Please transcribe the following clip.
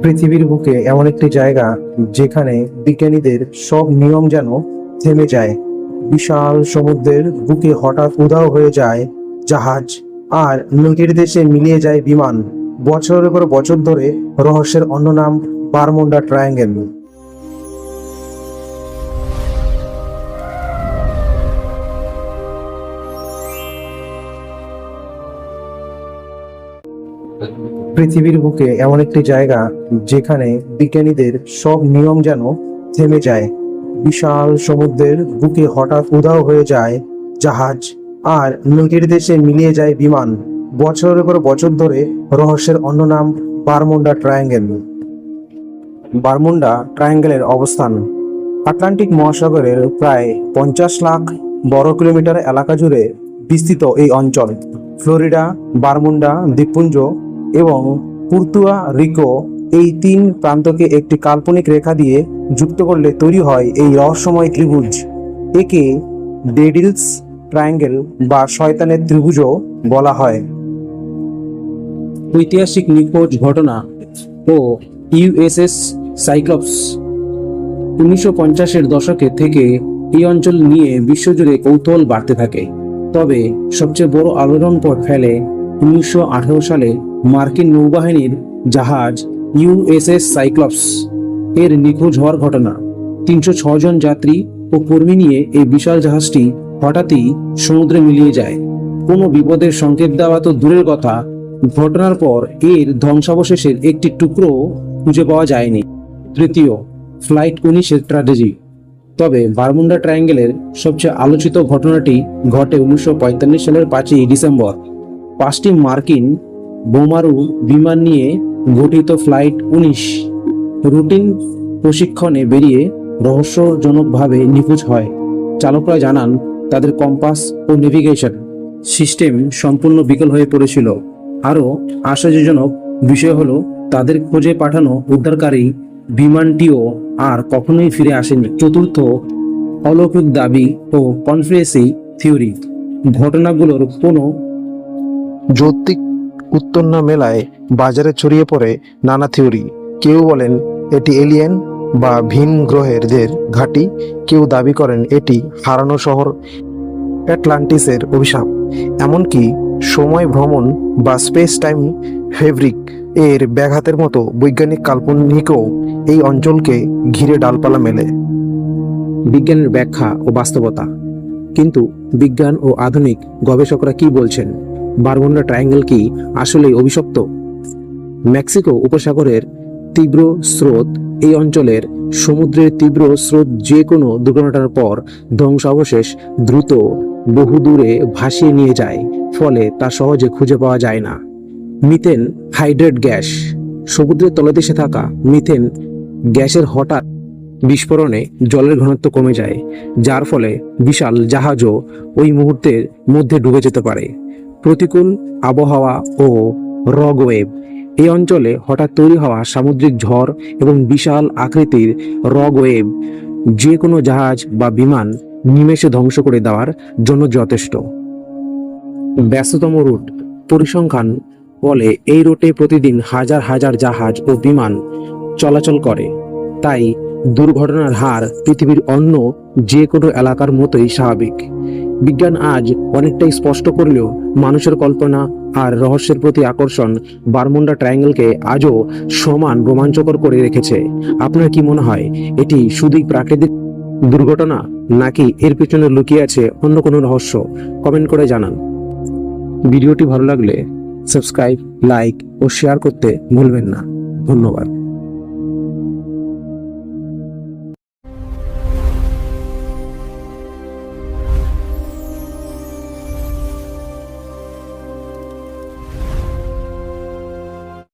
পৃথিবীর বুকে এমন একটি জায়গা যেখানে বিজ্ঞানীদের সব নিয়ম যেন থেমে যায়। বিশাল সমুদ্রের বুকে হঠাৎ উধাও হয়ে যায় জাহাজ, আর নদীর দেশে মিলিয়ে যায় বিমান। বছরের পর বছর ধরে রহস্যের অন্য নাম বারমুডা ট্রায়াঙ্গেল। পৃথিবীর বুকে এমন একটি জায়গা যেখানে বিজ্ঞানীদের সব নিয়ম যেন থেমে যায়। বিশাল সমুদ্রের বুকে হঠাৎ উধাও হয়ে যায় জাহাজ, আর নদীর দেশে মিলিয়ে যায় বিমান। বছরের পর বছর ধরে রহস্যের অন্য নাম বারমুডা ট্রায়াঙ্গেল। বারমুডা ট্রায়াঙ্গেলের অবস্থান আটলান্টিক মহাসাগরের প্রায় 50 লাখ বর্গ কিলোমিটার এলাকা জুড়ে বিস্তৃত এই অঞ্চল। ফ্লোরিডা, বারমুডা দ্বীপপুঞ্জ এবং পুর্তো রিকো এই তিন প্রান্তকে একটি কাল্পনিক রেখা দিয়ে যুক্ত করলে তৈরি হয় এই রহস্যময় ত্রিভুজ। একে ডেভিলস ট্রায়াঙ্গেল বা শয়তানের ত্রিভুজও বলা হয়। ঐতিহাসিক নিখোঁজ ঘটনা ও ইউএসএস সাইক্লপস 1950-এর দশকে থেকে এই অঞ্চল নিয়ে বিশ্বজুড়ে কৌতূহল বাড়তে থাকে। তবে সবচেয়ে বড় আলোড়ন ফেলে 1918 সালে মার্কিন নৌবাহিনীর জাহাজ ইউএসএস সাইক্লপস এর নিখোঁজ হওয়ার ঘটনা। 306 জন যাত্রী ও কর্মী নিয়ে এই বিশাল জাহাজটি হঠাৎই সমুদ্রে মিলিয়ে যায়। কোনো বিপদের সংকেত দেওয়া তো দূরের কথা, ঘটনার পর এর ধ্বংসাবশেষের একটি টুকরো খুঁজে পাওয়া যায়নি। তৃতীয়, ফ্লাইট 19-এর ট্র্যাজেডি। তবে বারমুডা ট্রায়াঙ্গেলের সবচেয়ে আলোচিত ঘটনাটি ঘটে 1945 সালের 5ই ডিসেম্বর। 5টি মার্কিন বোমারু বিমান নিয়ে গঠিত ফ্লাইট 19 রুটিন প্রশিক্ষণে বেরিয়ে রহস্যজনকভাবে নিখোঁজ হয়। চালকরা জানান তাদের কম্পাস ও নেভিগেশন সিস্টেম সম্পূর্ণ বিকল হয়ে পড়েছিল। আরও আশ্চর্যজনক বিষয় হলো তাদের খোঁজে পাঠানো উদ্ধারকারী বিমানটিও আর কখনোই ফিরে আসেনি। চতুর্থ, অলৌকিক দাবি ও কনস্পিরেসি থিওরি। ঘটনাগুলোর কোনো যৌক্তিক উত্তর না মেলায় বাজারে ছড়িয়ে পড়ে নানা থিওরি। কেউ বলেন এটি এলিয়েন বা ভিন গ্রহের ঘাঁটি, কেউ দাবি করেন এটি হারানো শহর অ্যাটলান্টিসের অভিশাপ। এমনকি সময় ভ্রমণ বা স্পেস টাইম ফেব্রিক এর ব্যাঘাতের মতো বৈজ্ঞানিক কাল্পনিকও এই অঞ্চলকে ঘিরে ডালপালা মেলে। বিজ্ঞানের ব্যাখ্যা ও বাস্তবতা। কিন্তু বিজ্ঞান ও আধুনিক গবেষকরা কি বলছেন? বারমুডা ট্রায়াঙ্গেল কি আসলেই অভিশপ্ত? মেক্সিকো উপসাগরের তীব্র স্রোত এই অঞ্চলের সমুদ্রের তীব্র স্রোত যে কোনো দুর্ঘটনার পর ধ্বংসাবশেষ দ্রুত বহুদূরে ভাসিয়ে নিয়ে যায়, ফলে তা সহজে খুঁজে পাওয়া যায় না। Methane hydrate gas. সমুদ্রের তলদেশে থাকা মিথেন গ্যাসের হঠাৎ বিস্ফোরণে জলের ঘনত্ব কমে যায়, যার ফলে বিশাল জাহাজও ওই মুহূর্তের মধ্যে ডুবে যেতে পারে। প্রতিকূল আবহাওয়া ও রগ ওয়েভ। এই অঞ্চলে হঠাৎ তৈরি হওয়া সামুদ্রিক ঝড় এবং বিশাল আকৃতির রগ ওয়েভ যে কোনো জাহাজ বা বিমান নিমেষে ধ্বংস করে দেওয়ার জন্য যথেষ্ট। ব্যস্ততম রুট। পরিসংখ্যান বলে এই রুটে প্রতিদিন হাজার হাজার জাহাজ ও বিমান চলাচল করে। তাই দুর্ঘটনার হার পৃথিবীর অন্য যে কোনো এলাকার মতোই স্বাভাবিক। বিজ্ঞান আজ অনেকটাই স্পষ্ট করলেও মানুষের কল্পনা আর রহস্যের প্রতি আকর্ষণ বারমুডা ট্রায়াঙ্গেলকে আজও সমান রোমাঞ্চকর করে রেখেছে। আপনার কি মনে হয় এটি শুধুই প্রাকৃতিক দুর্ঘটনা, নাকি এর পিছনে লুকিয়ে আছে অন্য কোনো রহস্য? কমেন্ট করে জানান। ভিডিওটি ভালো লাগলে সাবস্ক্রাইব, লাইক ও শেয়ার করতে ভুলবেন না। ধন্যবাদ।